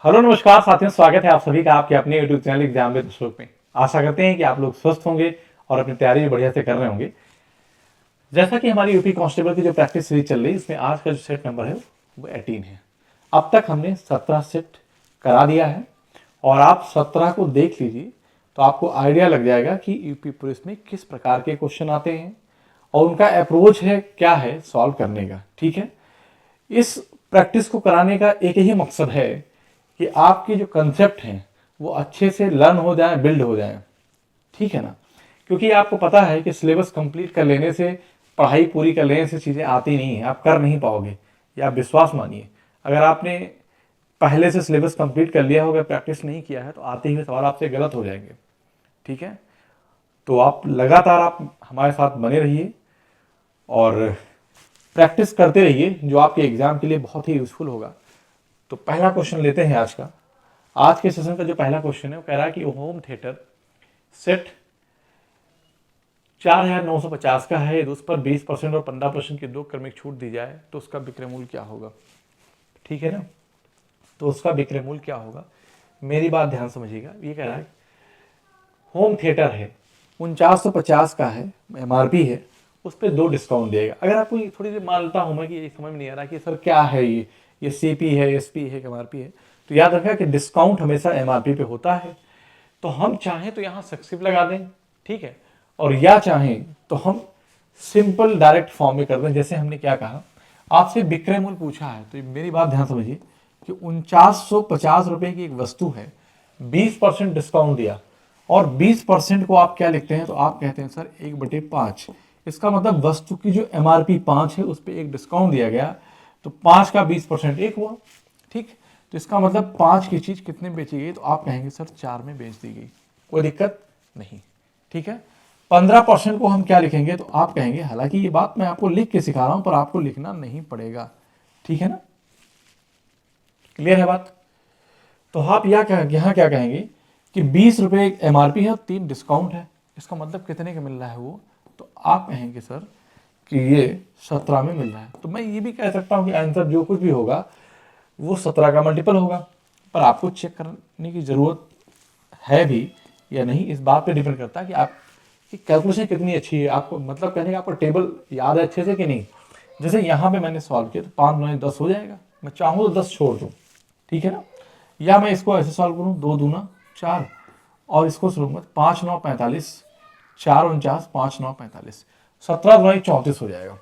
Hello नमस्कार साथियों, स्वागत है आप सभी का आपके अपने YouTube channel exam with Ashok में। आशा करते हैं कि आप लोग स्वस्थ होंगे और अपनी तैयारी भी बढ़िया से कर रहे होंगे। जैसा कि हमारी यूपी कांस्टेबल की जो प्रैक्टिस सीरीज चल रही है, इसमें आज का जो सेट नंबर है वो 18 है। अब तक हमने 17 सेट करा दिया है और आप 17 को देख लीजिए तो आपको आइडिया लग जाएगा कि यूपी पुलिस में किस प्रकार के क्वेश्चन आते हैं और उनका अप्रोच है क्या है सॉल्व करने का। ठीक है, इस प्रैक्टिस को कराने का एक ही मकसद है कि आपके जो कंसेप्ट हैं वो अच्छे से लर्न हो जाएं, बिल्ड हो जाएं। ठीक है ना, क्योंकि आपको पता है कि सिलेबस कंप्लीट कर लेने से, पढ़ाई पूरी कर लेने से चीज़ें आती नहीं है, आप कर नहीं पाओगे। या आप विश्वास मानिए, अगर आपने पहले से सिलेबस कंप्लीट कर लिया होगा, प्रैक्टिस नहीं किया है, तो आते हुए सवाल आपसे गलत हो जाएंगे। ठीक है, तो आप लगातार आप हमारे साथ बने रहिए और प्रैक्टिस करते रहिए, जो आपके एग्जाम के लिए बहुत ही यूजफुल होगा। तो पहला क्वेश्चन लेते हैं आज का। आज के सेशन का जो पहला क्वेश्चन है वो कह रहा है कि होम थिएटर सेट 4,950 का है, उस पर 20% और 15% की दो क्रमिक छूट दी जाए तो उसका विक्रय मूल्य क्या होगा। ठीक है ना, तो उसका विक्रय मूल्य क्या होगा, मेरी बात ध्यान समझिएगा। ये कह रहा है होम थिएटर है, 4950 का है, एमआरपी है, उस पर 2 डिस्काउंट देगा। अगर आपको थोड़ी सी मानता हूं मैं कि ये समझ में नहीं आ रहा कि सर क्या है ये सीपी है, एसपी है, एमआरपी है, तो याद रखा कि डिस्काउंट हमेशा एमआरपी पे होता है। तो हम चाहें तो यहाँ सक्सिव लगा दें, ठीक है, और या चाहें तो हम सिंपल डायरेक्ट फॉर्म में कर दें। जैसे हमने क्या कहा, आपसे विक्रय मूल्य पूछा है, तो मेरी बात ध्यान समझिए कि 4950 रुपए की एक वस्तु है, 20% डिस्काउंट दिया और 20% को आप क्या लिखते हैं, तो आप कहते हैं सर 1/5। इसका मतलब वस्तु की जो एमआरपी 5 है उस पर एक डिस्काउंट दिया गया, तो 5 का 20% 1 हुआ। ठीक, तो इसका मतलब 5 की चीज कितने बेची गई, तो आप कहेंगे सर 4 में बेच दी गई, कोई दिक्कत नहीं। ठीक है, 15% को हम क्या लिखेंगे, तो आप कहेंगे, हालांकि ये बात मैं आपको लिख के सिखा रहा हूं पर आपको लिखना नहीं पड़ेगा। ठीक है ना, क्लियर है बात। तो आप यहाँ क्या कहेंगे कि 20 रुपए एमआरपी है और 3 डिस्काउंट है, इसका मतलब कितने का मिल रहा है वो, तो आप कहेंगे सर कि ये 17 में मिल रहा है। तो मैं ये भी कह सकता हूं कि आंसर जो कुछ भी होगा वो 17 का मल्टीपल होगा, पर आपको चेक करने की जरूरत है भी या नहीं, इस बात पे डिपेंड करता है कि आपकी कैलकुलेशन कितनी अच्छी है। आपको मतलब कहने का आपको टेबल याद है अच्छे से कि नहीं। जैसे यहाँ पे मैंने सॉल्व किया तो 5 9 10 हो जाएगा, मैं चाहूँ तो 10 छोड़ दूँ। ठीक है ना, या मैं इसको ऐसे सॉल्व करूँ 2 दूना 4 और इसको शुरू 5 9 45, 4 49, 5 9 45, 17 2 34 हो जाएगा।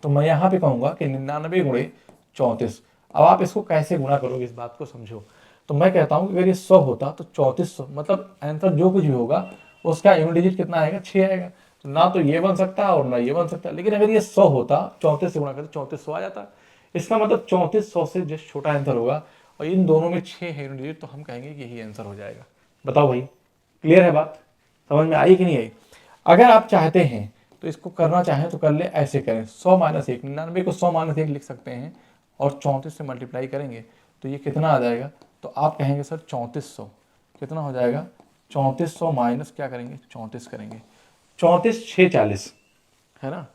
तो मैं यहाँ पे कहूँगा कि 99 गुणे 34। अब आप इसको कैसे गुणा करोगे, इस बात को समझो। तो मैं कहता हूँ कि अगर ये 100 होता तो 3400, मतलब आंसर जो कुछ भी होगा उसका यूनिट डिजिट कितना आएगा, 6 आएगा। तो ना तो ये बन सकता और ना ये बन सकता, लेकिन अगर ये 100 होता 34 से गुणा करते 3400 आ जाता। इसका मतलब 3400 से जस्ट छोटा आंसर होगा और इन दोनों में 6 है यूनिट डिजिट, तो हम कहेंगे कि यही आंसर हो जाएगा। बताओ भाई, क्लियर है बात, समझ में आई कि नहीं आई। अगर आप चाहते हैं तो इसको करना चाहें तो कर ले, ऐसे करें 100 माइनस 1, 99 को 100 माइनस 1 लिख सकते हैं और 34 से मल्टीप्लाई करेंगे तो ये कितना आ जाएगा, तो आप कहेंगे सर 3400 कितना हो जाएगा, 3400 माइनस क्या करेंगे 34 करेंगे, 34 640 है ना,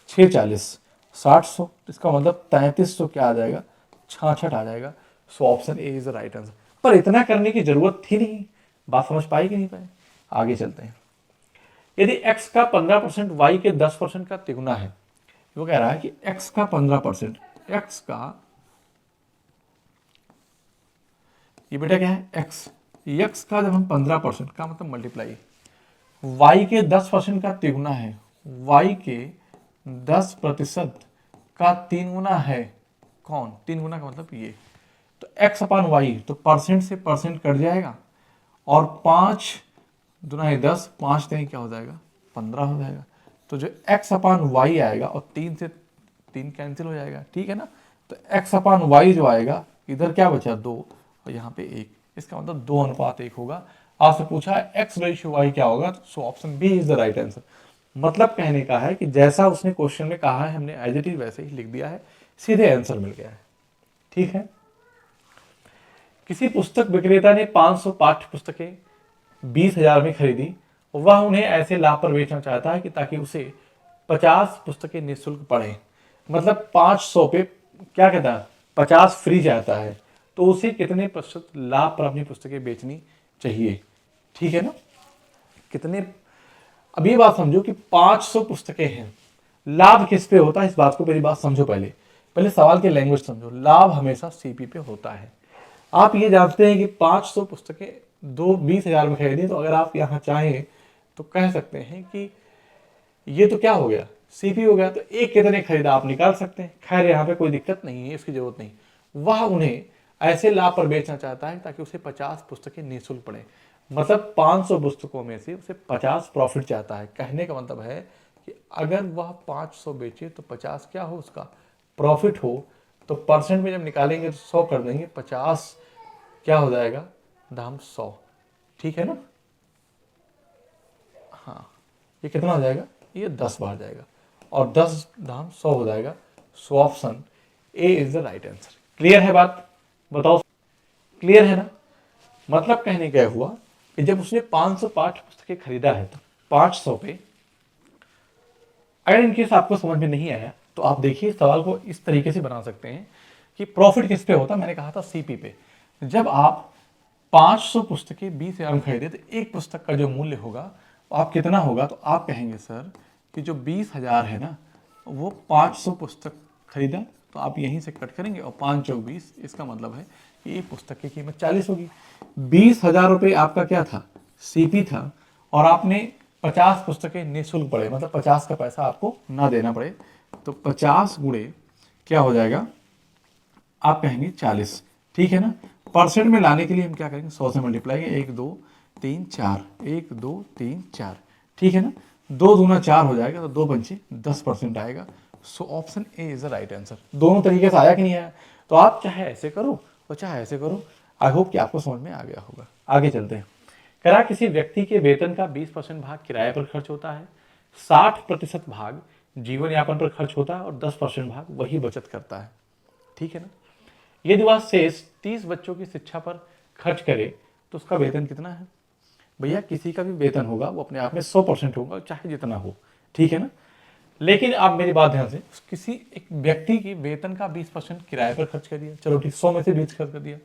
640 60 इसका मतलब 3300 क्या आ जाएगा, 66 आ जाएगा। So option A is the right answer. पर इतना करने की जरूरत थी नहीं, बात समझ पाई कि नहीं पाए। आगे चलते हैं। यदि x का 15% y के 10% का तिगुना है, वो कह रहा है कि x का 15%, x का, ये बेटा क्या है x, x का जब हम 15% का मतलब मल्टीप्लाई, y के 10% का तिगुना है, y के 10% का 3 गुना है, कौन 3 गुना का मतलब ये, तो x अपान वाई, तो परसेंट से परसेंट कट जाएगा और 5 दुना 10, 5 3 क्या हो जाएगा 15 हो जाएगा। तो जो x अपान वाई आएगा और 3 से 3 कैंसिल हो जाएगा। ठीक है ना, तो x अपान वाई जो आएगा, इधर क्या बचा 2 और यहाँ पे 1, इसका मतलब 2:1 होगा। आपसे पूछा है x रेशियो y क्या होगा, so option B is the right answer. मतलब कहने का है कि जैसा उसने क्वेश्चन में कहा है हमने एज इट इज वैसे ही लिख दिया है, सीधे आंसर मिल गया है। ठीक है, किसी पुस्तक विक्रेता ने 500 पाठ्य पुस्तकें 20,000 में खरीदी, वह उन्हें ऐसे लाभ पर बेचना चाहता है कि ताकि उसे 50 पुस्तकें निःशुल्क पढ़े। मतलब 500 पे क्या कहता है 50 फ्री जाता है, तो उसे कितने प्रतिशत लाभ पर अपनी पुस्तकें बेचनी चाहिए, ठीक है ना। कितने, अब ये बात समझो कि 500 पुस्तकें हैं, लाभ किस पे होता है, इस बात को मेरी बात समझो। पहले पहले सवाल की लैंग्वेज समझो। लाभ हमेशा सीपी पे होता है। आप ये जानते हैं कि 500 पुस्तकें 20,000 में खरीदी, तो अगर आप यहाँ चाहें तो कह सकते हैं कि ये तो क्या हो गया, सीपी हो गया, तो एक कितने खरीदा आप निकाल सकते हैं। खैर यहाँ पे कोई दिक्कत नहीं है, इसकी जरूरत नहीं। वह उन्हें ऐसे लाभ पर बेचना चाहता है ताकि उसे 50 पुस्तकें निःशुल्क पड़े, मतलब 500 पुस्तकों में से उसे 50 प्रॉफिट चाहता है। कहने का मतलब है कि अगर वह 500 बेचे तो 50 क्या हो, उसका प्रॉफिट हो। तो परसेंट में जब निकालेंगे तो 100 कर देंगे, 50 क्या हो जाएगा, दाम 100, ठीक है ना। हाँ, ये कितना हो जाएगा, ये 10 बार जाएगा और 10 दाम 100 हो जाएगा। So option A is the right answer. Clear है बात, बताओ क्लियर है ना। मतलब कहने क्या हुआ कि जब उसने 500 पाठ्य पुस्तकें खरीदा है तो 500 पे, अगर इनकेस आपको समझ में नहीं आया तो आप देखिए सवाल को इस तरीके से बना सकते हैं कि प्रॉफिट किस पे होता, मैंने कहा था सीपी पे। जब आप 500 पुस्तकें 20,000 में खरीदे तो एक पुस्तक का जो मूल्य होगा वो आप कितना होगा, तो आप कहेंगे सर कि जो 20,000 है ना वो 500 पुस्तक खरीदा, तो आप यहीं से कट करेंगे और 5 चौक 20, इसका मतलब है कि एक पुस्तक की कीमत 40 होगी। 20,000 रुपये आपका क्या था, सीपी था, और आपने 50 पुस्तकें निःशुल्क पड़े, मतलब 50 का पैसा आपको ना देना पड़े। तो 50 गुणे क्या हो जाएगा, आप कहेंगे 40, ठीक है ना। परसेंट में लाने के लिए हम क्या करेंगे, 100 से मल्टीप्लाई, 1 2 3 4, 1 2 3 4, ठीक है ना। 2 दूना 4 हो जाएगा, तो 2 पंचे 10% आएगा। सो option A is the right answer. दोनों तरीके से आया कि नहीं आया, तो आप चाहे ऐसे करो और चाहे ऐसे करो। आई होप कि आपको समझ में आ गया होगा। आगे चलते हैं। करा किसी व्यक्ति के वेतन का 20% भाग किराए पर खर्च होता है, 60% भाग जीवन यापन पर खर्च होता है और 10% भाग वही बचत करता है, ठीक है ना। यदि वह शेष 30 बच्चों की शिक्षा पर खर्च करे तो उसका वेतन कितना है। भैया किसी का भी वेतन होगा वो अपने आप में 100% होगा, चाहे जितना हो, ठीक है ना। लेकिन आप मेरी बात ध्यान से, किसी एक व्यक्ति की वेतन का 20% किराए पर खर्च कर दिया, चलो ठीक, 100 में से 20 खर्च कर दिया,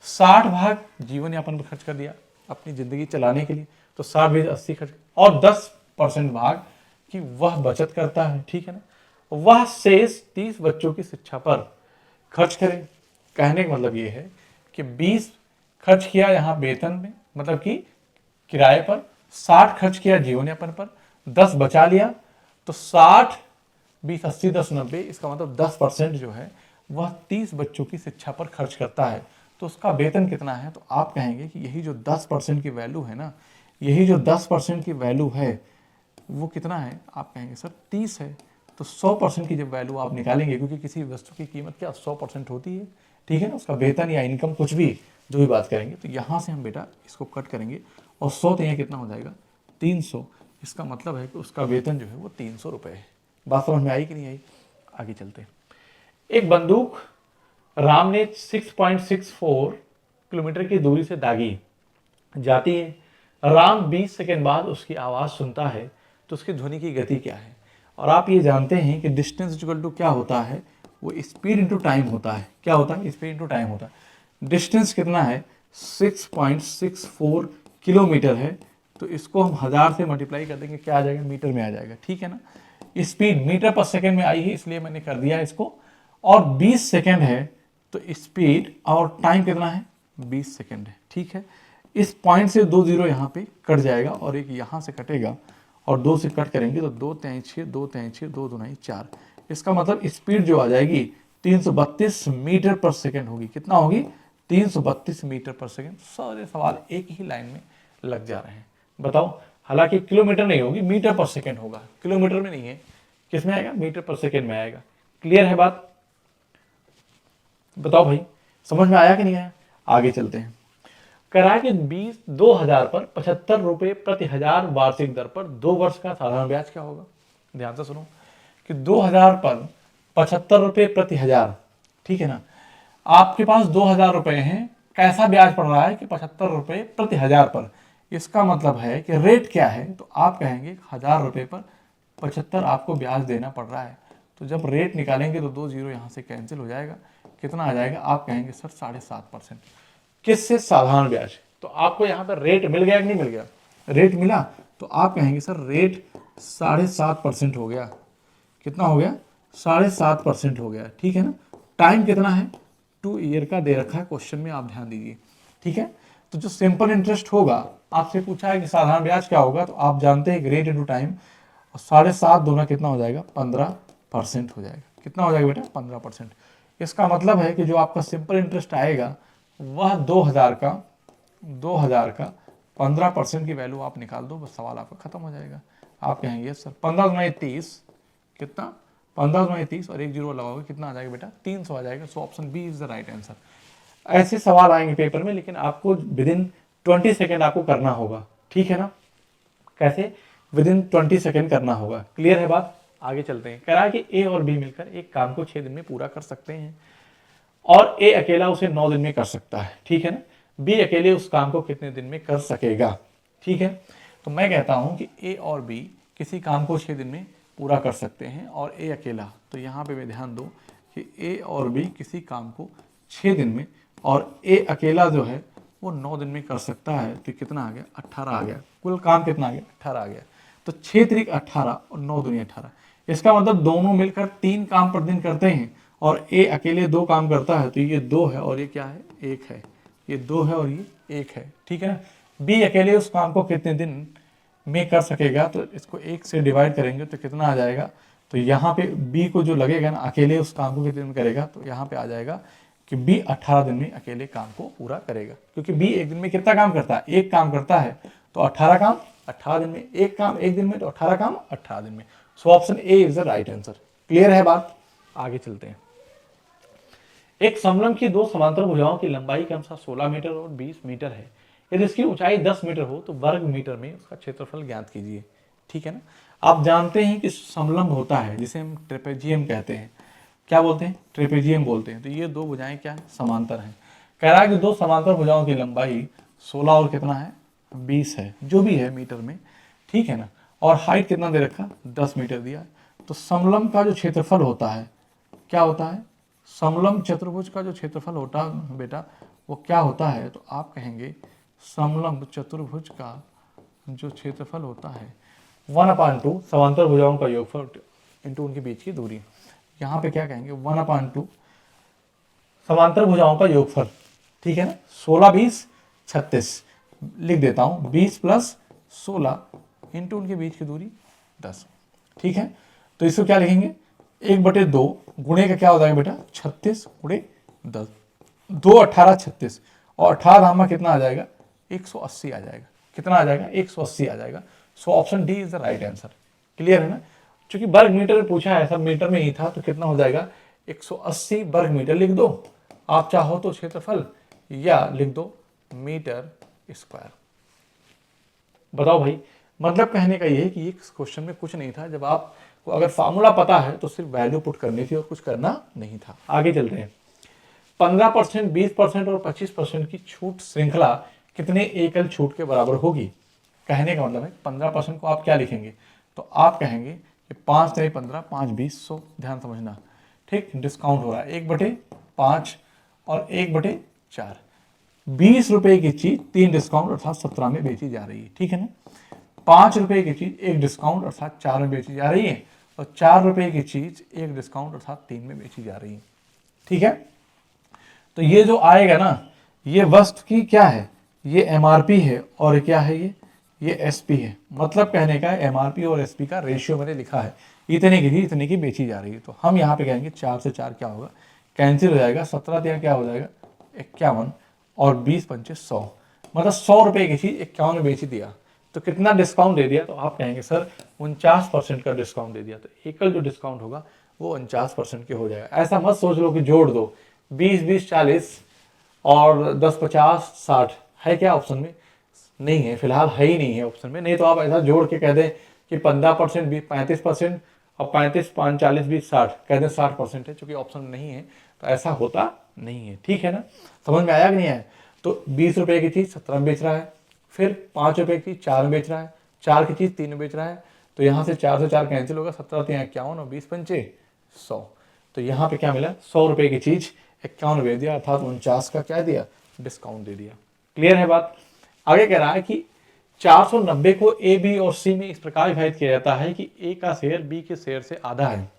60 भाग जीवन यापन पर खर्च कर दिया अपनी जिंदगी चलाने के लिए, तो 60 20 80 खर्च, और 10% भाग कि वह बचत करता है, ठीक है ना। वह शेष 30 बच्चों की शिक्षा पर खर्च करें। कहने का मतलब ये है कि 20 खर्च किया यहाँ वेतन में, मतलब कि किराए पर, 60 खर्च किया जीवन यापन पर, 10 बचा लिया, तो 60 20 80 10 90, इसका मतलब 10% जो है वह 30 बच्चों की शिक्षा पर खर्च करता है। तो उसका वेतन कितना है, तो आप कहेंगे कि यही जो 10% की वैल्यू है ना, यही जो 10% की वैल्यू है वो कितना है, आप कहेंगे सर 30 है। तो 100% की जब वैल्यू आप निकालेंगे, क्योंकि किसी वस्तु की कीमत क्या 100% होती है, ठीक है ना, उसका वेतन या इनकम कुछ भी जो भी बात करेंगे, तो यहाँ से हम बेटा इसको कट करेंगे और 100 तो यहाँ कितना हो जाएगा 300। इसका मतलब है कि उसका वेतन जो है वो 300 रुपये है। बात समझ में आई कि नहीं आई, आगे चलते हैं। एक बंदूक राम ने 6.64 किलोमीटर की दूरी से दागी जाती है। राम 20 सेकेंड बाद उसकी आवाज़ सुनता है, तो उसकी ध्वनि की गति क्या है। और आप ये जानते हैं कि डिस्टेंस इक्वल टू क्या होता है, वो स्पीड इंटू टाइम होता है। क्या होता है, स्पीड इंटू टाइम होता है। डिस्टेंस कितना है, 6.64 किलोमीटर है, तो इसको हम 1000 से मल्टीप्लाई कर देंगे, क्या आ जाएगा, मीटर में आ जाएगा, ठीक है ना। स्पीड मीटर पर सेकेंड में आई है, इसलिए मैंने कर दिया इसको, और 20 सेकेंड है, तो स्पीड और टाइम कितना है, 20 सेकेंड है, ठीक है। इस पॉइंट से 2 जीरो यहाँ पे कट जाएगा और एक यहाँ से कटेगा, और 2 से कट करेंगे तो 2 3 6 2 3 6 2 2 4, इसका मतलब स्पीड जो आ जाएगी 332 मीटर पर सेकेंड होगी। कितना होगी, 332 मीटर पर सेकेंड। सारे सवाल एक ही लाइन में लग जा रहे हैं, बताओ। हालांकि किलोमीटर नहीं होगी, मीटर पर सेकेंड होगा, किलोमीटर में नहीं है, किस में आएगा, मीटर पर सेकेंड में आएगा। क्लियर है बात, बताओ भाई, समझ में आया कि नहीं आया, आगे चलते हैं। करा के 2000 पर 75 रुपए प्रति हजार वार्षिक दर पर 2 वर्ष का साधारण ब्याज क्या होगा। ध्यान से सुनो कि 2000 पर 75 रुपए प्रति हजार, ठीक है ना। आपके पास 2000 रुपए हैं, कैसा ब्याज पड़ रहा है कि 75 रुपए प्रति हजार पर। इसका मतलब है कि रेट क्या है, तो आप कहेंगे 1000 रुपए पर 75 आपको ब्याज देना पड़ रहा है। तो जब रेट निकालेंगे तो 2 जीरो यहाँ से कैंसिल हो जाएगा, कितना आ जाएगा, आप कहेंगे सर 7.5%। किससे? साधारण ब्याज। तो आपको यहाँ पर रेट मिल गया कि नहीं मिल गया? रेट मिला, तो आप कहेंगे सर रेट 7.5% हो गया। कितना हो गया? 7.5% हो गया, ठीक है ना। टाइम कितना है? 2 ईयर का दे रखा है क्वेश्चन में, आप ध्यान दीजिए, ठीक है। तो जो सिंपल इंटरेस्ट होगा, आपसे पूछा है कि साधारण ब्याज क्या होगा, तो आप जानते हैं रेट इंटू टाइम, और 7.5 दूना कितना हो जाएगा? 15% हो जाएगा। कितना हो जाएगा बेटा? 15%। इसका मतलब है कि जो आपका सिंपल इंटरेस्ट आएगा वह 2000 का 15% की वैल्यू आप निकाल दो, बस सवाल आपका खत्म हो जाएगा। आप कहेंगे सर 15 गुना 30 कितना? 15 गुना 30 और 1 जीरो लगाओगे, कितना आ जाएगा बेटा? 300 आ जाएगा। So option B is the right answer. ऐसे सवाल आएंगे पेपर में, लेकिन आपको विदिन 20 सेकेंड आपको करना होगा, ठीक है ना। कैसे? विदिन 20 सेकेंड करना होगा। क्लियर है बात? आगे चलते हैं। कह रहा है कि ए और बी मिलकर एक काम को 6 दिन में पूरा कर सकते हैं, और ए अकेला उसे 9 दिन में कर सकता है, ठीक है ना। बी अकेले उस काम को कितने दिन में कर सकेगा, ठीक है। तो मैं कहता हूं कि ए और बी किसी काम को 6 दिन में पूरा कर सकते हैं, और ए अकेला, तो यहाँ पे मैं ध्यान दो कि ए और बी किसी काम को 6 दिन में, और ए अकेला जो है वो 9 दिन में कर सकता है। तो कितना आ गया? 18 आ गया। कुल काम कितना आ गया? 18 आ गया। तो 6 त्रिक 18 और 9 दूनी 18। इसका मतलब दोनों मिलकर 3 काम पर दिन करते हैं, और ए अकेले 2 काम करता है। तो ये 2 है और ये क्या है? 1 है। ये 2 है और ये 1 है, ठीक है ना। बी अकेले उस काम को कितने दिन में कर सकेगा? तो इसको 1 से डिवाइड करेंगे तो कितना आ जाएगा? तो यहाँ पे बी को जो लगेगा ना, अकेले उस काम को कितने दिन करेगा, तो यहाँ पे आ जाएगा कि बी 18 दिन में अकेले काम को पूरा करेगा। क्योंकि बी एक दिन में कितना काम करता है? 1 काम करता है। तो 18 काम 18 दिन में, 1 काम 1 दिन में, तो 18 काम 18 दिन में। So option A is the right answer. Clear है बात? आगे चलते हैं। एक समलंब की 2 समांतर भुजाओं की लंबाई के अनुसार 16 मीटर और 20 मीटर है। यदि इसकी ऊंचाई 10 मीटर हो तो वर्ग मीटर में उसका क्षेत्रफल ज्ञात कीजिए, ठीक है ना। आप जानते हैं कि समलंब होता है जिसे हम ट्रेपेजियम कहते हैं। क्या बोलते हैं? ट्रेपेजियम बोलते हैं। तो ये 2 भुजाएं क्या है? समांतर हैं। कह रहा है कि 2 समांतर भुजाओं की लंबाई 16 और कितना है? 20 है, जो भी है मीटर में, ठीक है ना। और हाइट कितना दे रखा? 10 मीटर दिया। तो समलंब का जो क्षेत्रफल होता है, क्या होता है? समलंब चतुर्भुज का जो क्षेत्रफल होता है बेटा, वो क्या होता है? तो आप कहेंगे समलंब चतुर्भुज का जो क्षेत्रफल होता है 1/2 समांतर भुजाओं का योगफल इंटू उनके बीच की दूरी। यहाँ पे क्या कहेंगे? 1/2 समांतर भुजाओं का योगफल, ठीक है ना। 16 20 36 लिख देता हूँ, 20 प्लस 16 इंटू उनके बीच की दूरी 10, ठीक है। तो इसको क्या लिखेंगे? 1/2 गुणे का क्या हो जाएगा बेटा? 36 गुणे 10, 2 18 36, और 18 धामा कितना आ जाएगा? 180 आ जाएगा। कितना आ जाएगा? 180 आ जाएगा। So option D is the right answer. Clear है ना। क्योंकि वर्ग मीटर में पूछा है, सब मीटर में ही था, तो कितना हो जाएगा? 180 वर्ग मीटर लिख दो। आप चाहो तो क्षेत्रफल, या लिख दो मीटर स्क्वायर। बताओ भाई, मतलब कहने का ये है कि ये क्वेश्चन में कुछ नहीं था। जब आपको अगर फार्मूला पता है तो सिर्फ वैल्यू पुट करनी थी और कुछ करना नहीं था। आगे चलते हैं। 15%, 20% और 25% की छूट श्रृंखला कितने एकल छूट के बराबर होगी? कहने का मतलब है 15% को आप क्या लिखेंगे? तो आप कहेंगे कि 5 3 15 5 20 100। ध्यान समझना, ठीक। डिस्काउंट हो रहा है 1/5 और 1/4। 20 रुपए की चीज 3 डिस्काउंट अर्थात 17 में बेची जा रही है, ठीक है ना। 5 रुपए की चीज 1 डिस्काउंट अर्थात 4 में बेची जा रही है, और 4 रुपए की चीज 1 डिस्काउंट अर्थात 3 में बेची जा रही है, ठीक है। तो ये जो आएगा ना, ये वस्तु की क्या है? ये एमआरपी है, और क्या है? ये एसपी है। मतलब कहने का एमआरपी और एसपी का रेशियो मैंने लिखा है, इतने की थी इतने की बेची जा रही है। तो हम यहाँ पे कहेंगे 4 से 4 क्या होगा? कैंसिल हो जाएगा। 17 दिया क्या हो जाएगा? 51, और 20 पंचे 100, मतलब 100 रुपए की चीज 51 में बेची दिया। तो कितना डिस्काउंट दे दिया? तो आप कहेंगे सर 49% का डिस्काउंट दे दिया। तो एकल जो डिस्काउंट होगा वो 49% के हो जाएगा। ऐसा मत सोच लो कि जोड़ दो 20 20 40 और 10 50 60 है क्या ऑप्शन में? नहीं है, फिलहाल है ही नहीं है ऑप्शन में। नहीं तो आप ऐसा जोड़ के कह दें कि 15% 35% और 35 5 40 20 60 कह दें 60% है, चूंकि ऑप्शन नहीं है तो ऐसा होता नहीं है, ठीक है ना। समझ में आया कि नहीं आया? तो 20 रुपए की चीज 17 में बेच रहा है, फिर 5 रुपए की 4 में बेच रहा है, 4 की चीज 3 में बेच रहा है। तो यहाँ से 4 से 4 कैंसिल होगा, 17 3 51 और 20 पंचे 100। तो यहाँ पे क्या मिला? 100 रुपए की चीज 51 भेज दिया, अर्थात 49 का क्या दिया, डिस्काउंट दे दिया। क्लियर है बात। आगे कह रहा है कि 490 को ए, बी और सी में इस प्रकार विभाजित किया जाता है कि ए का शेयर बी के शेयर से आधा है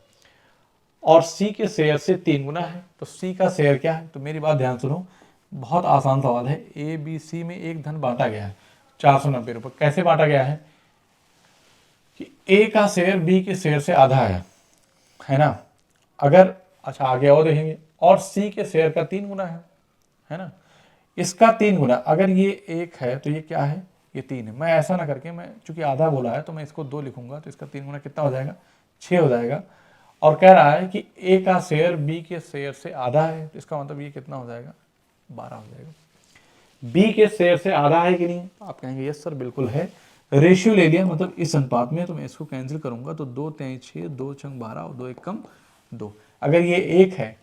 और सी के शेयर से 3 गुना है। तो सी का शेयर क्या है, तो मेरी बात ध्यान सुनो, बहुत आसान सवाल है। ए बी सी में एक धन बांटा गया है 490 रुपये। कैसे बांटा गया है कि ए का शेयर बी के शेयर से आधा है ना। अगर अच्छा आगे और देखेंगे, और सी के शेयर का 3 गुना है ना, इसका 3 गुना। अगर ये 1 है तो ये क्या है, ये 3 है। मैं ऐसा ना करके, मैं चूंकि आधा बोला है तो मैं इसको 2 लिखूंगा, तो इसका 3 गुना कितना हो जाएगा, 6 हो जाएगा। और कह रहा है कि ए का शेयर बी के शेयर से आधा है, तो इसका मतलब ये कितना हो जाएगा, 12 हो जाएगा। बी के शेयर से आधा है कि नहीं, आप कहेंगे यस सर बिल्कुल है। रेशियो ले लिया, मतलब इस अनुपात में, तो मैं इसको कैंसिल करूंगा, तो 2 3 6, 2 6 12 और 2 1 कम 2। अगर ये 1 है,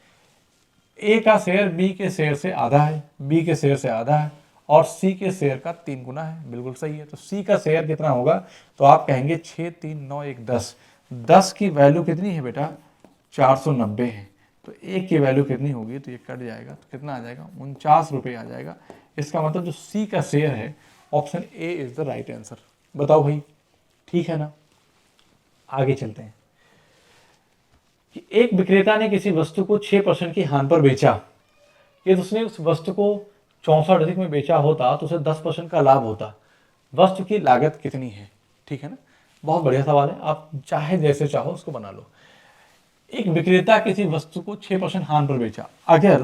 ए का शेयर बी के शेयर से आधा है, बी के शेयर से आधा है, और सी के शेयर का 3 गुना है, बिल्कुल सही है। तो सी का शेयर कितना होगा, तो आप कहेंगे 6 3 9 1 10। 10 की वैल्यू कितनी है बेटा, 490 है। तो एक की वैल्यू कितनी होगी, तो ये कट जाएगा, तो कितना आ जाएगा, 49 रुपये आ जाएगा। इसका मतलब जो सी का शेयर है, option A is the right answer. बताओ भाई, ठीक है ना। आगे चलते हैं कि एक विक्रेता ने किसी वस्तु को 6% की हानि पर बेचा। यदि उसने उस वस्तु को 64 अधिक में बेचा होता तो उसे 10% का लाभ होता। वस्तु की लागत कितनी है, ठीक है ना। बहुत बढ़िया सवाल है, आप चाहे जैसे चाहो उसको बना लो। एक विक्रेता किसी वस्तु को 6% हानि पर बेचा। अगर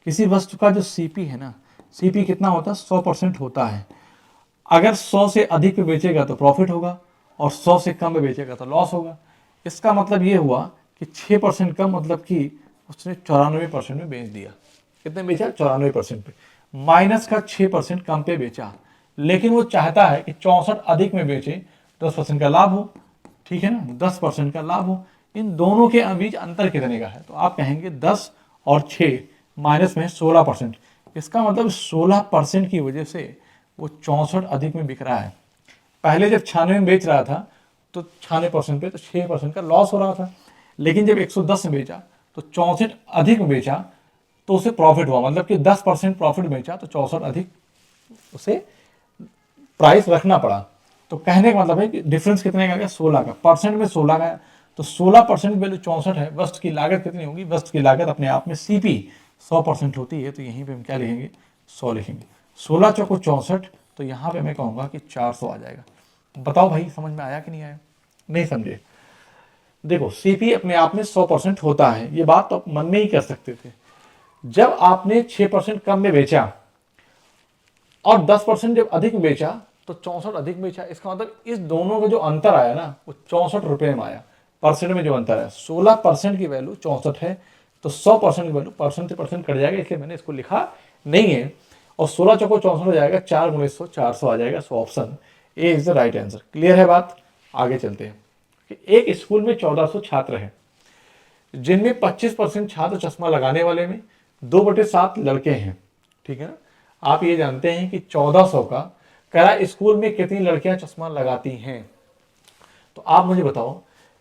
किसी वस्तु का जो सीपी है ना, सीपी कितना होता है, 100% होता है। अगर 100 से अधिक पे बेचेगा तो प्रॉफिट होगा, और 100 से कम पे बेचेगा तो लॉस होगा। इसका मतलब ये हुआ कि 6% कम, मतलब कि उसने 94% में बेच दिया। कितने बेचा, 94% पे। माइनस का 6% कम पे बेचा, लेकिन वो चाहता है कि 64 अधिक में बेचे, 10% का लाभ हो, ठीक है ना, 10% का लाभ हो। इन दोनों के बीच अंतर कितने का है, तो आप कहेंगे 10 और 6 माइनस में 16%। इसका मतलब 16% की वजह से वो 64 अधिक में बिक रहा है। पहले जब 96 में बेच रहा था तो 96% पे, तो 6% का लॉस हो रहा था। लेकिन जब 110 में बेचा तो 64 अधिक में बेचा, तो उसे प्रॉफिट हुआ, मतलब कि 10% प्रॉफिट बेचा, तो 64 अधिक उसे प्राइस रखना पड़ा। तो कहने का मतलब है कि डिफरेंस कितने का गया, 16 का। परसेंट में 16 का, तो 16% वैल्यू 64 है। वस्तु की लागत कितनी होगी, वस्तु की लागत अपने आप में सीपी 100% होती है, तो यहीं पे हम क्या लिखेंगे, 100 लिखेंगे। 16 चौको 64, तो यहाँ पे मैं कहूँगा कि 400 आ जाएगा। बताओ भाई, समझ में आया कि नहीं आया, नहीं समझे। देखो सीपी अपने आप में 100% होता है, ये बात तो आप मन में ही कर सकते थे। जब आपने 6% कम में बेचा और 10% जब अधिक में बेचा, तो 64 अधिक बेचा। इसका मतलब इस दोनों का जो अंतर आया ना, वो 64 रुपये में आया। परसेंट में जो अंतर है, 16% की वैल्यू 64 है, तो 100% की वैल्यू, परसेंट से परसेंट कट जाएगा, इसलिए मैंने इसको लिखा नहीं है। और 16 चौको 64 हो जाएगा, 4 गुणे 100, 400 आ जाएगा। So option A is the right answer. Clear है बात। आगे चलते हैं कि एक स्कूल में 1400 छात्र हैं, जिनमें 25% छात्र चश्मा लगाने वाले में 2/7 लड़के हैं, ठीक है ना। आप ये जानते हैं कि 1400 का कह स्कूल में कितनी लड़कियां चश्मा लगाती हैं। तो आप मुझे बताओ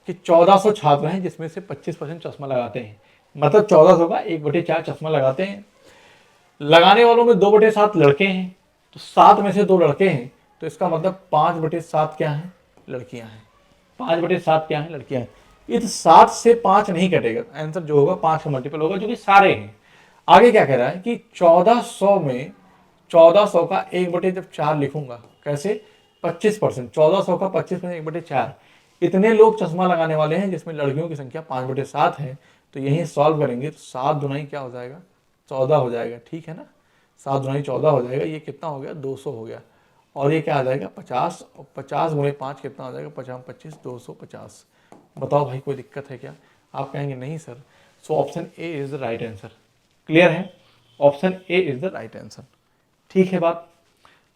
कि 1400 छात्र हैं जिसमें से 25% चश्मा लगाते हैं, मतलब 1400 का 1/4 चश्मा लगाते हैं। लगाने वालों में 2/7 लड़के हैं, तो 7 में से 2 लड़के हैं, तो इसका मतलब 5/7 क्या है, लड़कियां हैं। 5/7 क्या है, लड़कियां हैं। इस 7 से 5 नहीं कटेगा, आंसर जो होगा 5 का मल्टीपल होगा, जो कि सारे हैं। आगे क्या कह रहा है कि 1400 में 1400 का 1/4 लिखूंगा, कैसे, 25%। 1400 का 25% 1/4, इतने लोग चश्मा लगाने वाले हैं जिसमें लड़कियों की संख्या 5/7 है। तो यही सॉल्व करेंगे तो 7 दुनाई क्या हो जाएगा, 14 हो जाएगा, ठीक है ना। 7 दुनाई 14 हो जाएगा, ये कितना हो गया, 200 हो गया। और ये क्या आ जाएगा, 50, और 50 गुणे 5 कितना हो जाएगा, 50 25 250। बताओ भाई, कोई दिक्कत है क्या, आप कहेंगे नहीं sir. So option A is the right answer. Clear है, option A is the right answer. ठीक है, बात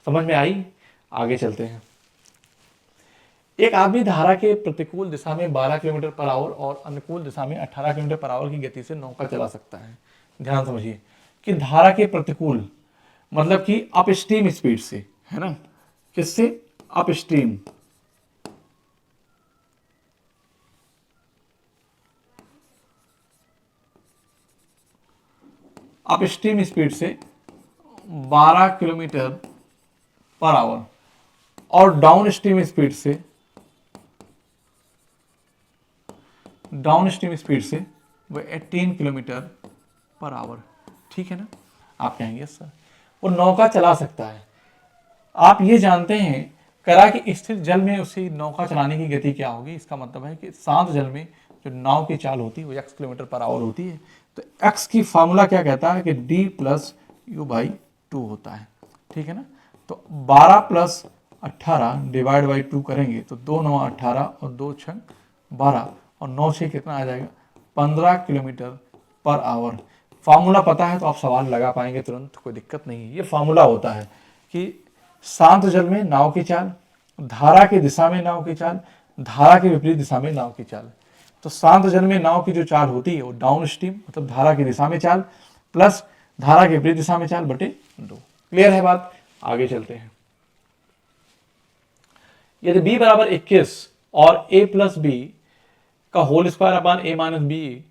समझ में आई। आगे चलते हैं। एक आदमी धारा के प्रतिकूल दिशा में 12 किलोमीटर पर आवर और अनुकूल दिशा में 18 किलोमीटर पर आवर की गति से नौका चला सकता है। ध्यान समझिए कि धारा के प्रतिकूल मतलब कि अप स्ट्रीम स्पीड से, है ना, किससे, अप स्ट्रीम। अपस्ट्रीम स्पीड से 12 किलोमीटर पर आवर और डाउन स्ट्रीम स्पीड से वो 18 किलोमीटर पर आवर। ठीक है ना। आप कहेंगे सर वो नौका चला सकता है। आप ये जानते हैं करा कि स्थिर जल में उसे नौका चलाने की गति क्या होगी। इसका मतलब है कि शांत जल में जो नाव की चाल होती है वो x किलोमीटर पर आवर होती है। तो x की फार्मूला क्या कहता है कि d प्लस यू बाई 2 होता है। ठीक है ना। तो 12 प्लस 18 डिवाइड बाई 2 करेंगे तो 2 9 18 और 2 6 12 और 9 6 कितना आ जाएगा 15 किलोमीटर पर आवर। फार्मूला पता है तो आप सवाल लगा पाएंगे तुरंत, कोई दिक्कत नहीं है। ये फार्मूला होता है कि शांत जल में नाव की चाल, धारा की दिशा में नाव की चाल, धारा के विपरीत दिशा में नाव की चाल। तो शांत जल में नाव की जो चाल होती है वो डाउन स्ट्रीम मतलब धारा की दिशा में चाल प्लस धारा के विपरीत दिशा में चाल बटे 2। क्लियर है बात। आगे चलते हैं। यदि b बराबर 21 और a प्लस बी का whole square upon a minus B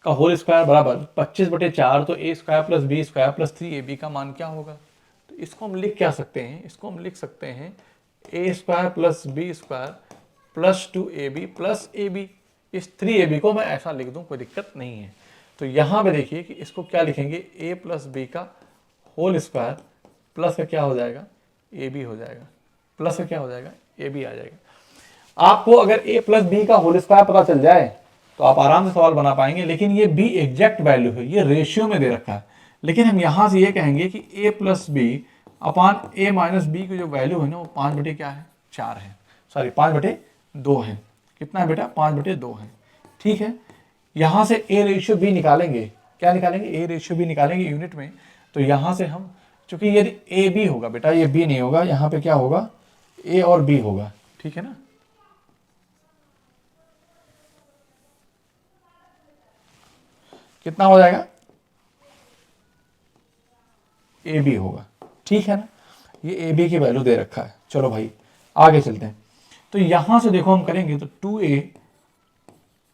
का होल स्क्वायर बराबर 25/4 तो a square plus B square plus 3ab का मान क्या होगा। तो इसको हम लिख क्या सकते हैं, इसको हम लिख सकते हैं a square plus B square plus 2ab plus ab। इस 3ab को मैं ऐसा लिख दूं कोई दिक्कत नहीं है। तो यहां पे देखिए कि इसको क्या लिखेंगे a प्लस बी का होल स्क्वायर प्लस का क्या हो जाएगा ab हो जाएगा, प्लस का क्या हो जाएगा ab आ जाएगा। आपको अगर a प्लस बी का होल स्क्वायर पता चल जाए तो आप आराम से सवाल बना पाएंगे। लेकिन ये b एग्जैक्ट वैल्यू है, ये रेशियो में दे रखा है। लेकिन हम यहां से ये कहेंगे कि a plus B upon a minus B की जो वैल्यू है ना वो 5 क्या है 4 है, सॉरी 5/2 है। कितना है बेटा 5/2 है। ठीक है। यहां से a रेशियो b निकालेंगे, क्या निकालेंगे a रेशियो b निकालेंगे यूनिट में। तो यहां से हम चूंकि यदि a b होगा बेटा, ये b नहीं होगा, यहाँ पे क्या होगा a और b होगा। ठीक है ना। कितना हो जाएगा ए बी होगा। ठीक है ना। ये ए बी की वैल्यू दे रखा है। चलो भाई आगे चलते हैं। तो यहां से देखो हम करेंगे तो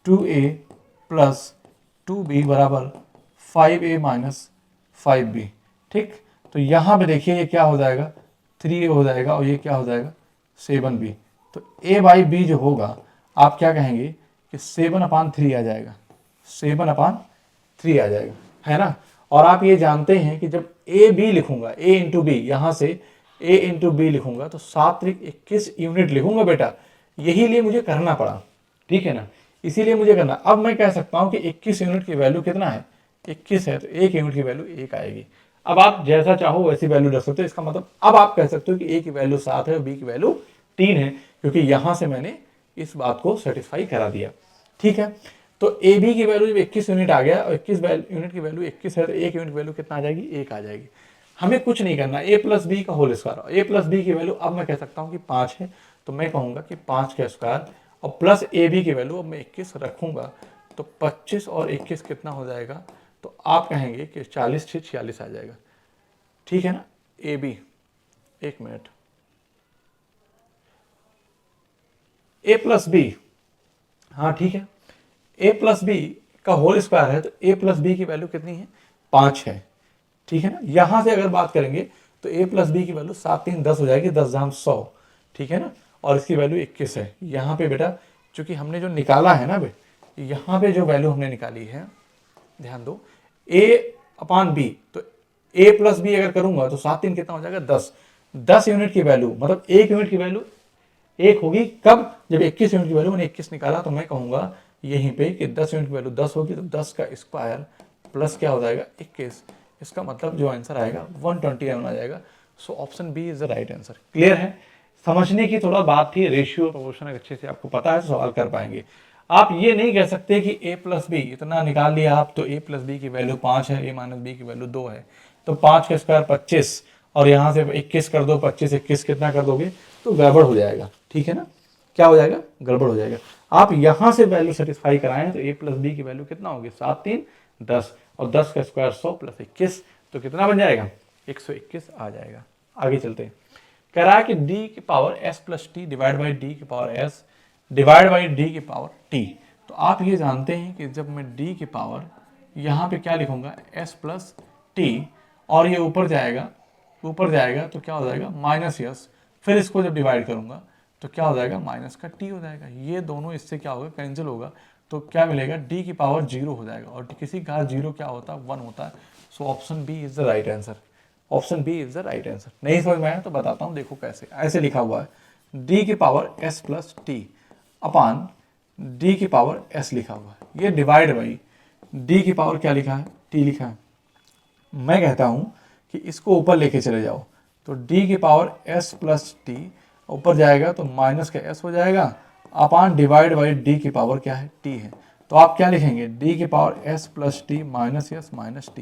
2a प्लस 2b बराबर 5a माइनस 5b। ठीक। तो यहां पे देखिए ये क्या हो जाएगा 3a हो जाएगा और ये क्या हो जाएगा 7b। तो a बाई बी जो होगा आप क्या कहेंगे कि 7/3 आ जाएगा, 7/3 आ जाएगा, है ना। और आप ये जानते हैं कि जब ए बी लिखूंगा a इंटू बी, यहां से a इंटू बी लिखूंगा तो 7×21 यूनिट लिखूंगा बेटा। यही लिए मुझे करना पड़ा। ठीक है ना। इसीलिए मुझे करना। अब मैं कह सकता हूं कि 21 यूनिट की वैल्यू कितना है 21 है, तो 1 यूनिट की वैल्यू 1 आएगी। अब आप जैसा चाहो वैसी वैल्यू रख सकते हो। इसका मतलब अब आप कह सकते हो कि a की वैल्यू 7 है और b की वैल्यू 3 है, क्योंकि यहां से मैंने इस बात को सेटिस्फाई करा दिया। ठीक है। तो ए बी की वैल्यू जब 21 यूनिट आ गया और 21 यूनिट की वैल्यू 21 है तो 1 यूनिट वैल्यू कितना आ जाएगी 1 आ जाएगी। हमें कुछ नहीं करना, a प्लस बी का whole square. a plus B की वैल्यू अब मैं कह सकता हूं कि 5 है, तो मैं कहूंगा कि 5 का स्क्वायर और प्लस ए बी की वैल्यू अब मैं 21 रखूंगा तो 25 और 21 कितना हो जाएगा, तो आप कहेंगे कि 40 से 46 आ जाएगा। ठीक है ना। ए बी, एक मिनट, ए प्लस बी, हाँ ठीक है, ए प्लस बी का होल स्क्वायर है तो ए प्लस बी की वैल्यू कितनी है 5 है। ठीक है ना। यहां से अगर बात करेंगे तो a प्लस बी की वैल्यू 7 3 10 हो जाएगी, 10 दाम 100। ठीक है ना। और इसकी वैल्यू 21 है। यहाँ पे बेटा चूंकि हमने जो निकाला है ना यहाँ पे जो वैल्यू हमने निकाली है, ध्यान दो, a अपान बी, तो a प्लस बी अगर करूंगा तो 7 3 कितना हो जाएगा 10। 10 यूनिट की वैल्यू मतलब 1 यूनिट की वैल्यू 1 होगी कब, जब 21 यूनिट की वैल्यू मैंने 21 निकाला। तो मैं कहूंगा यहीं पे कि 10 यूनिट की वैल्यू 10 होगी तो 10 का स्क्वायर प्लस क्या हो जाएगा 21। इसका मतलब जो आंसर आएगा 121 आ जाएगा। So option B is the right answer. Clear है। समझने की थोड़ा बात थी, रेशियो प्रोपोर्शन अच्छे से आपको पता है तो सवाल कर पाएंगे। आप ये नहीं कह सकते कि a प्लस बी इतना निकाल लिया आप तो a प्लस बी की वैल्यू 5 है, a माइनस बी की वैल्यू 2 है, तो 5 का स्क्वायर 25 और यहाँ से 21 कर दो, 25 21 कितना कर दोगे तो गड़बड़ हो जाएगा। ठीक है ना। क्या हो जाएगा गड़बड़ हो जाएगा। आप यहां से वैल्यू सेटिस्फाई कराएं तो a प्लस बी की वैल्यू कितना होगी 7 3 10 और 10 का स्क्वायर 100 प्लस 21 तो कितना बन जाएगा 121 आ जाएगा। आगे चलते हैं। कह रहा है कि d की power s plus t divide by d की power s divide by d की पावर t। तो आप ये जानते हैं कि जब मैं d की पावर यहाँ पे क्या लिखूंगा s प्लस टी, और ये ऊपर जाएगा तो क्या हो जाएगा माइनस यस, फिर इसको जब डिवाइड करूंगा तो क्या हो जाएगा माइनस का टी हो जाएगा, ये दोनों इससे क्या होगा कैंसिल होगा, तो क्या मिलेगा डी की पावर 0 हो जाएगा, और किसी का 0 क्या होता है 1 होता है। So option B is the right answer, option B is the right answer. नहीं समझ में आया तो बताता हूँ, देखो कैसे, ऐसे लिखा हुआ है डी की power s plus T upon D की पावर s लिखा हुआ है, ये डिवाइड भाई डी की पावर क्या लिखा है t लिखा है। मैं कहता हूं कि इसको ऊपर लेके चले जाओ, तो d की पावर s प्लस टी ऊपर जाएगा तो माइनस का s हो जाएगा अपान डिवाइड बाई d की पावर क्या है t है। तो आप क्या लिखेंगे d की power s plus T minus s minus T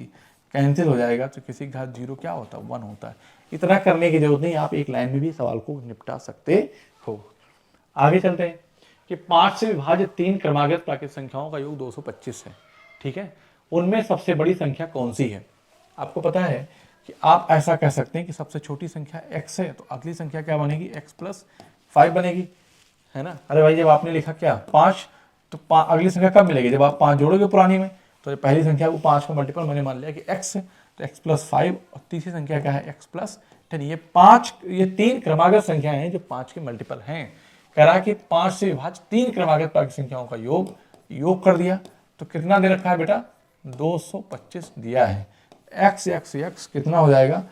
cancel हो जाएगा, तो किसी का 0 क्या होता है 1 होता है। इतना करने की जरूरत नहीं, आप एक लाइन में भी सवाल को निपटा सकते हो। आगे चलते हैं कि 5 से विभाजित 3 क्रमागत प्राकृतिक संख्याओं का योग 225 है, ठीक है, उनमें सबसे बड़ी संख्या कौन सी है। आपको पता है कि आप ऐसा कह सकते हैं कि सबसे छोटी संख्या x है, तो अगली संख्या क्या बनेगी x प्लस 5 बनेगी, है ना। अरे भाई जब आपने लिखा क्या 5, तो अगली संख्या कब मिलेगी जब आप 5 जोड़ोगे पुरानी में, तो पहली संख्या वो 5 का मल्टीपल मैंने मान लिया कि x है, तो x प्लस 5, और तीसरी संख्या क्या है x प्लस 10। ये 3 क्रमागत संख्याएं हैं जो 5 के मल्टीपल हैं। कह रहा है कि 5 से विभाजित 3 क्रमागत प्राकृतिक संख्याओं का योग कर दिया, तो कितना दे रखा है बेटा 225 दिया है। x x x कितना हो जाएगा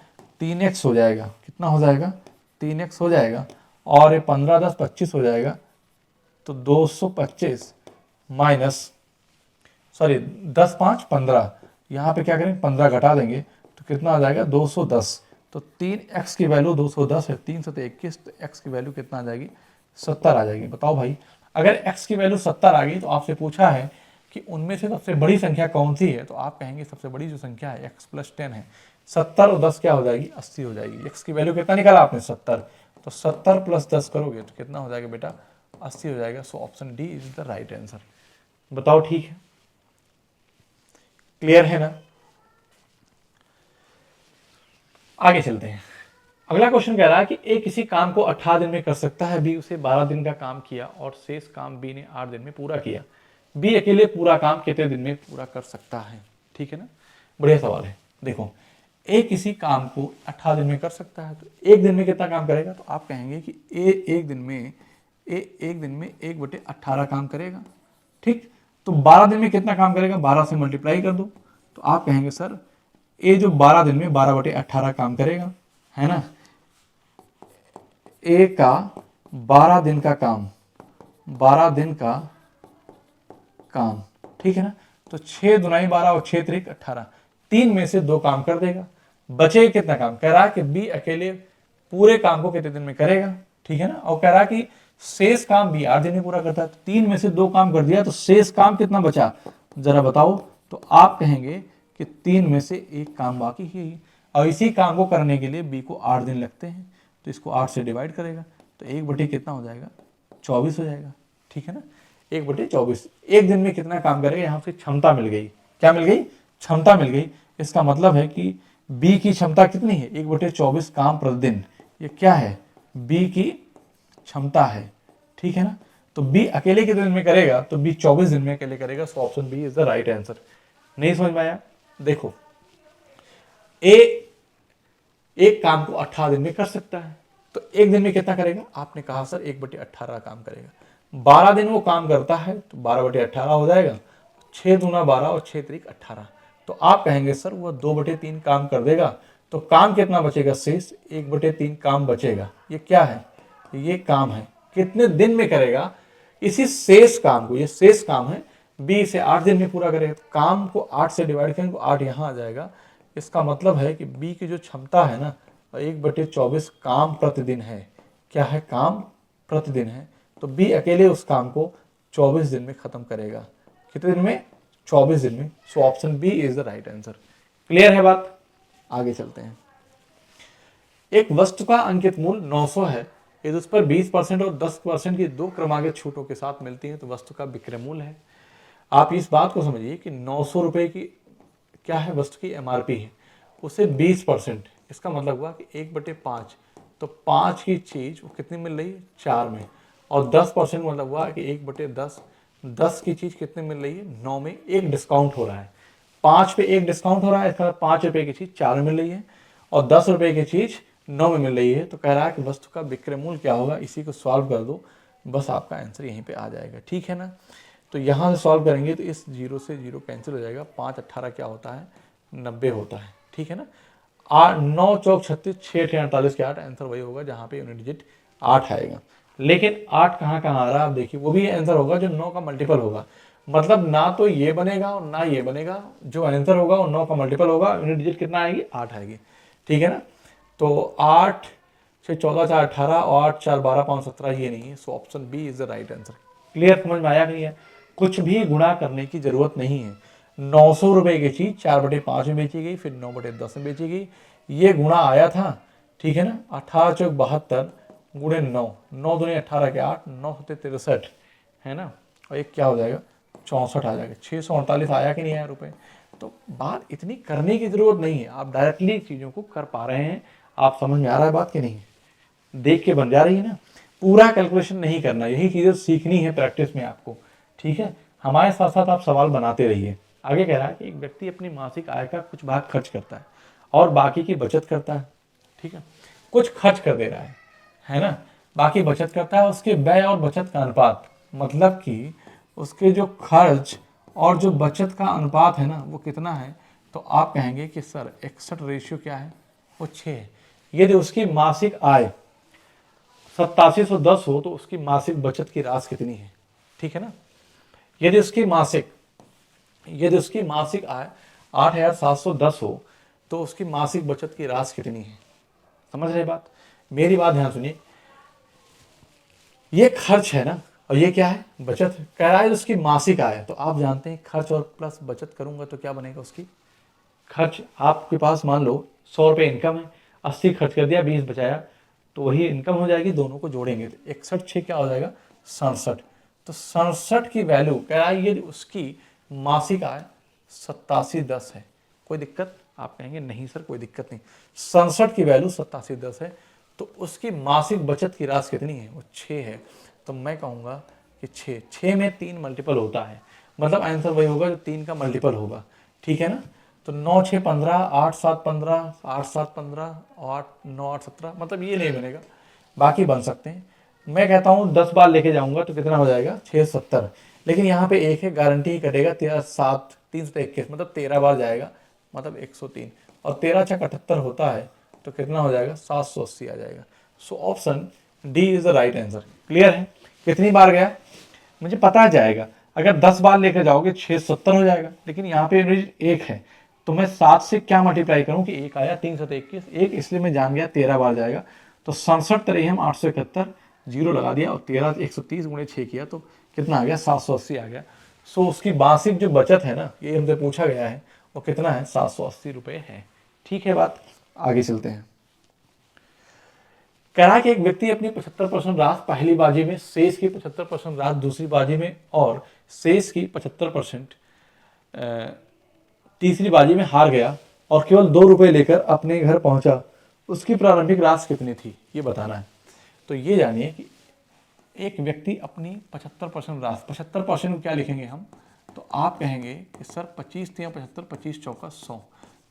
3x हो जाएगा, कितना हो जाएगा 3x हो जाएगा, और ये 15 10 25 हो जाएगा, तो 225 माइनस 10 5 15, यहाँ पे क्या करेंगे 15 घटा देंगे तो कितना आ जाएगा 210। तो 3x की वैल्यू 210 है, 3 से 21, तो x की वैल्यू कितना आ जाएगी 70 आ जाएगी। बताओ भाई अगर x की वैल्यू 70 आ गई तो आपसे पूछा है कि उनमें से सबसे बड़ी संख्या कौन सी है, तो आप कहेंगे सबसे बड़ी जो संख्या है x प्लस 10 है। 70 और 10 क्या हो जाएगी 80 हो जाएगी। x की वैल्यू कितना निकाला आपने 70, तो 70 प्लस 10 करोगे तो कितना हो जाएगा बेटा 80 हो जाएगा। So option D is the right answer. बताओ ठीक है, क्लियर है ना। आगे चलते हैं। अगला क्वेश्चन कह रहा है कि ए किसी काम को 18 दिन में कर सकता है, बी उसे 12 दिन का काम किया और शेष काम बी ने 8 दिन में पूरा किया। बी अकेले पूरा काम कितने दिन में पूरा कर सकता है। ठीक है ना, बढ़िया सवाल है। देखो ए किसी काम को 18 दिन में कर सकता है, तो एक दिन में कितना काम करेगा, तो आप कहेंगे कि ए एक दिन में 1/18 काम करेगा। ठीक, तो 12 दिन में कितना काम करेगा, 12 से मल्टीप्लाई कर दो, तो आप कहेंगे सर ए जो 12 दिन में 12/18 काम करेगा, है ना। ए का 12 दिन का काम, 12 दिन का काम, ठीक है ना। तो 6 दुनाई 12 और 6 त्रिक 18, 3 में से 2 काम कर देगा। बचे कितना काम, कह रहा है कि बी अकेले पूरे काम को कितने दिन में करेगा, ठीक है ना। और कह रहा है कि शेष काम बी 8 दिन में पूरा करता है, तो 3 में से 2 काम कर दिया, तो शेष काम कितना बचा जरा बताओ। तो आप कहेंगे कि 3 में से 1 काम बाकी है, और इसी काम को करने के लिए बी को 8 दिन लगते हैं, तो इसको 8 से डिवाइड करेगा, तो 1/, कितना हो जाएगा 24 हो जाएगा। ठीक है ना, 1/24। एक दिन में कितना काम करेगा, यहाँ से क्षमता मिल गई, क्या मिल गई, क्षमता मिल गई। इसका मतलब है कि बी की क्षमता कितनी है 1/24 काम प्रतिदिन, ये क्या है बी की क्षमता है। ठीक है ना, तो बी अकेले कितने दिन में करेगा, तो बी 24 दिन में अकेले करेगा। So option B is the right answer. नहीं समझ में आया, देखो ए एक काम को 18 दिन में कर सकता है, तो एक दिन में कितना करेगा, आपने कहा सर 1/18 काम करेगा। 12 दिन वो काम करता है, तो 12/18 हो जाएगा, 6 दूना 12 और 6 त्रिक 18, तो आप कहेंगे सर वो 2/3 काम कर देगा। तो काम कितना बचेगा शेष, 1/3 काम बचेगा। ये क्या है, ये काम है, कितने दिन में करेगा, इसी शेष काम को, ये शेष काम है, बी से 8 दिन में पूरा करेगा। तो काम को 8 से डिवाइड करेंगे, 8 यहाँ आ जाएगा। इसका मतलब है कि बी की जो क्षमता है ना 1/24 काम प्रतिदिन है। क्या है, काम प्रतिदिन है, तो बी अकेले उस काम को 24 दिन में खत्म करेगा। कितने दिन में, 24 दिन में। So option B is the right answer. Clear है बात, आगे चलते हैं। एक वस्तु का अंकित मूल्य 900 है, यदि उस पर 20% और 10% की 2 क्रमागत छूटों के साथ मिलती है, तो वस्तु का विक्रय मूल्य है। आप इस बात को समझिए कि 900 रुपए की क्या है, वस्तु की एमआरपी है, उसे 20%, इसका मतलब हुआ कि 1/5, तो 5 की चीज वो कितनी मिल रही है 4 में, और 10% मतलब हुआ कि 1/10, 10 की चीज कितने मिल रही है 9 में, एक डिस्काउंट हो रहा है। 5 पे 1 डिस्काउंट हो रहा है, इसका 5 रुपए की चीज 4 में मिल रही है और 10 रुपए की चीज 9 में मिल रही है। तो कह रहा है कि वस्तु का विक्रय मूल्य क्या होगा, इसी को सॉल्व कर दो, बस आपका आंसर यहीं पे आ जाएगा। ठीक है ना। तो यहाँ से सॉल्व करेंगे तो इस 0 से 0 कैंसिल हो जाएगा, 5 18 क्या होता है 90 होता है। ठीक है ना। 9 चौक 36, 6 6 48 के 8, आंसर वही होगा जहाँ पे यूनिट डिजिट 8 आएगा। लेकिन 8 कहाँ कहाँ आ रहा है आप देखिए, वो भी आंसर होगा जो 9 का मल्टीपल होगा। मतलब ना तो ये बनेगा और ना ये बनेगा, जो आंसर होगा वो 9 का मल्टीपल होगा, यूनिट डिजिट कितना आएगी 8 आएगी। ठीक है ना। तो 8 6 14 4 18 और 8 4 12 5 17 ये नहीं है, so option B is the right answer. Clear, समझ में आया नहीं है। कुछ भी गुणा करने की जरूरत नहीं है। 900 रुपए की चीज 4/5 में बेची गई, फिर 9/10 में बेची गई, ये गुणा आया था। ठीक है ना। 18 चौक 72 गुणे 9, 9 दूनी 18 के 8, 9 सत्ते 63 है ना, और एक क्या हो जाएगा 64 आ जाएगा। 648 आया कि नहीं आया रुपए। तो बात इतनी करने की जरूरत नहीं है, आप डायरेक्टली चीजों को कर पा रहे हैं। आप समझ में आ रहा है बात कि नहीं, देख के बन जा रही है ना। पूरा कैलकुलेशन नहीं करना, यही चीजें सीखनी है प्रैक्टिस में आपको। ठीक है। हमारे साथ साथ आप सवाल बनाते रहिए। आगे कह रहा है कि एक व्यक्ति अपनी मासिक आय का कुछ भाग खर्च करता है और बाकी की बचत करता है। ठीक है। कुछ खर्च कर दे रहा है ना, बाकी बचत करता है। उसके व्यय और बचत का अनुपात, मतलब कि उसके जो खर्च और जो बचत का अनुपात है ना वो कितना है, तो आप कहेंगे कि सर 61 रेशियो क्या है, वो 6 है। यदि उसकी मासिक आय 8710 हो तो उसकी मासिक बचत की राशि कितनी है। ठीक है ना। यदि उसकी मासिक आय 8710 हो तो उसकी मासिक बचत की राशि कितनी है। समझ रहे बात, मेरी बात ध्यान सुनिए। ये खर्च है ना और ये क्या है बचत। कह रहा है उसकी मासिक आय, तो आप जानते हैं खर्च और प्लस बचत करूंगा तो क्या बनेगा उसकी। खर्च आपके पास मान लो 100 रुपये इनकम है, 80 खर्च कर दिया, 20 बचाया, तो वही इनकम हो जाएगी। दोनों को जोड़ेंगे तो 61 6 क्या हो जाएगा 67। तो 67 की वैल्यू कह रहा है ये उसकी मासिक आय 8710 है। कोई दिक्कत, आप कहेंगे नहीं सर कोई दिक्कत नहीं। 67 की वैल्यू 8710 है, तो उसकी मासिक बचत की राशि कितनी है, वो 6 है। तो मैं कहूंगा कि 6 में 3 मल्टीपल होता है, मतलब आंसर वही होगा जो 3 का मल्टीपल होगा। ठीक है ना। तो 9 6 15, 8 7 15, 8 7 15, 8 9 8 17, मतलब ये नहीं बनेगा, बाकी बन सकते हैं। मैं कहता हूँ 10 बार लेके जाऊंगा तो कितना हो जाएगा 6 70, लेकिन यहाँ पे एक है गारंटी ही कटेगा। 13 7 3 से 21, मतलब 13 बार जाएगा, मतलब 103, और 13 छक 78 होता है तो कितना हो जाएगा 780 आ जाएगा। So option D is the right answer. Clear है। कितनी बार गया मुझे पता जाएगा, अगर 10 बार लेकर जाओगे 670 हो जाएगा, लेकिन यहाँ पे एक है तो मैं 7 से क्या मल्टीप्लाई करूं कि एक आया 3 7 21, एक इसलिए मैं जान गया 13 बार जाएगा। तो 67 तरह हम 871 जीरो लगा दिया और 13 130 गुणे 6 किया तो कितना आ गया 780 आ गया। सो उसकी मासिक जो बचत है ना, ये हमसे पूछा गया है, वो कितना है 780 रुपए है। ठीक है बात, आगे चलते हैं। कह रहा है कि एक व्यक्ति अपनी 75% राशि पहली बाजी में, शेष की 75% राशि दूसरी बाजी में और शेष की 75% तीसरी बाजी में हार गया और केवल 2 रुपए लेकर अपने घर पहुंचा। उसकी प्रारंभिक राशि कितनी थी ये बताना है। तो ये जानिए कि एक व्यक्ति अपनी 75% राशि, 75% क्या लिखेंगे हम, तो आप कहेंगे कि सर 25 3 75, 25 चौका 100।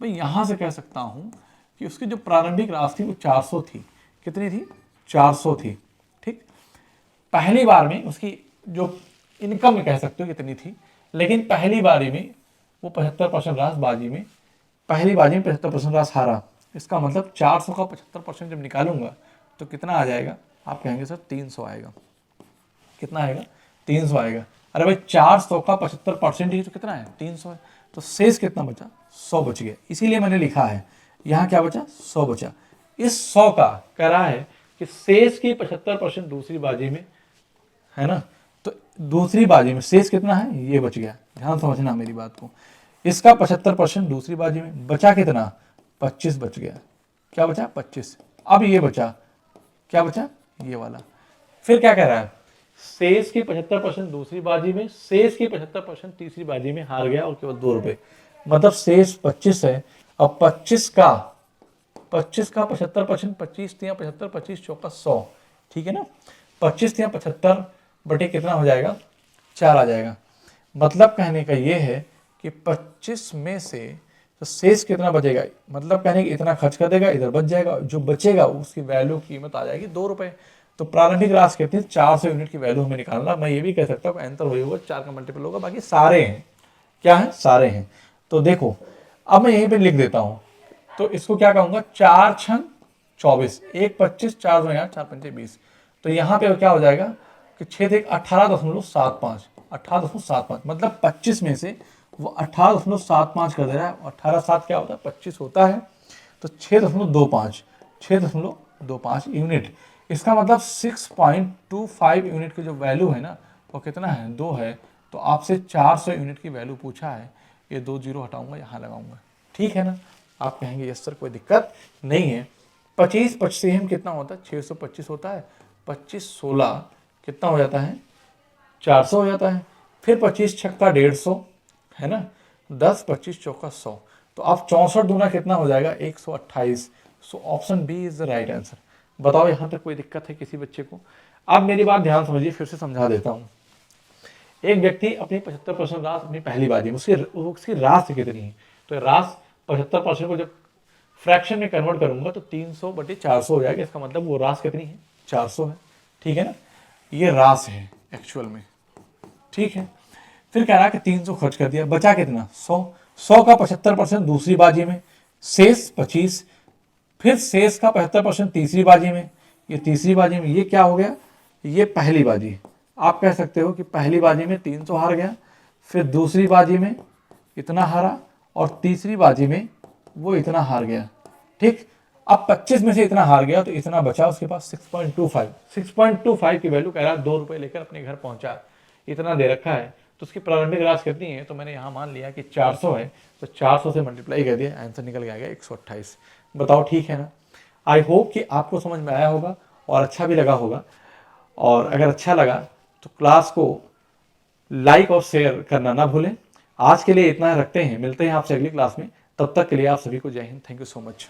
मैं यहाँ से कह सकता हूँ कि उसकी जो प्रारंभिक राशि थी वो 400 थी। कितनी थी 400 थी। ठीक, पहली बार में उसकी जो इनकम कह सकते हो कितनी थी, लेकिन पहली बारी में वो 75% राशि बाजी में, पहली बाजी में 75% राशि हारा। इसका मतलब 400 का 75% जब निकालूंगा तो कितना आ जाएगा, आप कहेंगे सर 300 आएगा। कितना आएगा 300 आएगा। अरे भाई 400 का 75% ही तो कितना है 300 है, तो शेष कितना बचा 100 बच गया। इसीलिए मैंने लिखा है यहाँ क्या बचा 100 बचा। इस 100 का कह रहा है कि शेष की 75% दूसरी बाजी में है ना, तो दूसरी बाजी में शेष कितना है ये बच गया। ध्यान समझना मेरी बात को, इसका 75% दूसरी बाजी में बचा कितना 25 बच गया। क्या बचा 25। अब ये बचा क्या बचा ये वाला। फिर क्या कह रहा है, शेष की 75% दूसरी बाजी में, शेष की 75% तीसरी बाजी में हार गया और केवल 2 रुपए, मतलब शेष 25 है। अब 25 का 75%, 25 3 75, 25 चौका 100। ठीक है ना। 25 3 75 बटे कितना हो जाएगा 4 आ जाएगा। मतलब कहने का ये है कि 25 में से तो शेष कितना बचेगा, मतलब कहने कि इतना खर्च कर देगा, इधर बच जाएगा, जो बचेगा उसकी वैल्यू कीमत आ जाएगी 2 रुपए। तो प्रारंभिक राशि कितनी, 400 यूनिट की वैल्यू हमें निकालना। मैं ये भी कह सकता हूँ आंसर वही होगा, 4 का मल्टीपल होगा, बाकी सारे हैं, क्या है, सारे हैं। तो देखो अब मैं यहीं पे लिख देता हूँ, तो इसको क्या कहूंगा, 4 छंग 24, 1 25, 4 यहाँ 4 पंचे 20। तो यहाँ पे क्या हो जाएगा कि 6 एक 18.75, 18.75, मतलब 25 में से वो 18.75 कर दे रहा है। 18 क्या होता है, 25 होता है, तो 6.25, 6.25 यूनिट। इसका मतलब 6.25 यूनिट की जो वैल्यू है ना वो कितना है, 2 है। तो आपसे 400 यूनिट की वैल्यू पूछा है, ये 2 जीरो हटाऊंगा, यहाँ लगाऊंगा, ठीक है ना। आप कहेंगे यस सर कोई दिक्कत नहीं है। 25 25 कितना होता है, 625 होता है, 25 16 कितना हो जाता है, 400 हो जाता है। फिर 25 छक्का 150 है ना, 10 25 चौका 100। तो आप 64 दूना कितना हो जाएगा, 128। So option B is the right answer. बताओ यहाँ तक कोई दिक्कत है किसी बच्चे को। अब मेरी बात ध्यान समझिए, फिर से समझा देता हूँ। एक व्यक्ति अपनी 75% राशि अपनी पहली बाजी में, उसकी राशि कितनी है, तो राशि 75% को जब फ्रैक्शन में कन्वर्ट करूंगा तो 300/400 हो जाएगा। इसका मतलब वो राशि कितनी है, 400 है, ठीक है ना। ये राशि है एक्चुअल में, ठीक है। फिर कह रहा है कि 300 खर्च कर दिया, बचा कितना, 100। 100 का 75% दूसरी बाजी में, शेष 25। फिर शेष का 75% तीसरी बाजी में, ये तीसरी बाजी में, ये क्या हो गया, ये पहली बाजी। आप कह सकते हो कि पहली बाजी में 300 हार गया, फिर दूसरी बाजी में इतना हारा, और तीसरी बाजी में वो इतना हार गया, ठीक। अब 25 में से इतना हार गया तो इतना बचा उसके पास 6.25। 6.25 की वैल्यू कह रहा है 2 रुपए लेकर अपने घर पहुंचा, इतना दे रखा है। तो उसकी प्रारंभिक राशि कितनी है, तो मैंने यहाँ मान लिया कि 400 है, तो 400 से मल्टीप्लाई कर दिया, आंसर निकल के आ गया 128। बताओ ठीक है ना। आई होप कि आपको समझ में आया होगा और अच्छा भी लगा होगा। और अगर अच्छा लगा तो क्लास को लाइक और शेयर करना ना भूलें। आज के लिए इतना रखते हैं, मिलते हैं आपसे अगली क्लास में। तब तक के लिए आप सभी को जय Hind, thank you so much.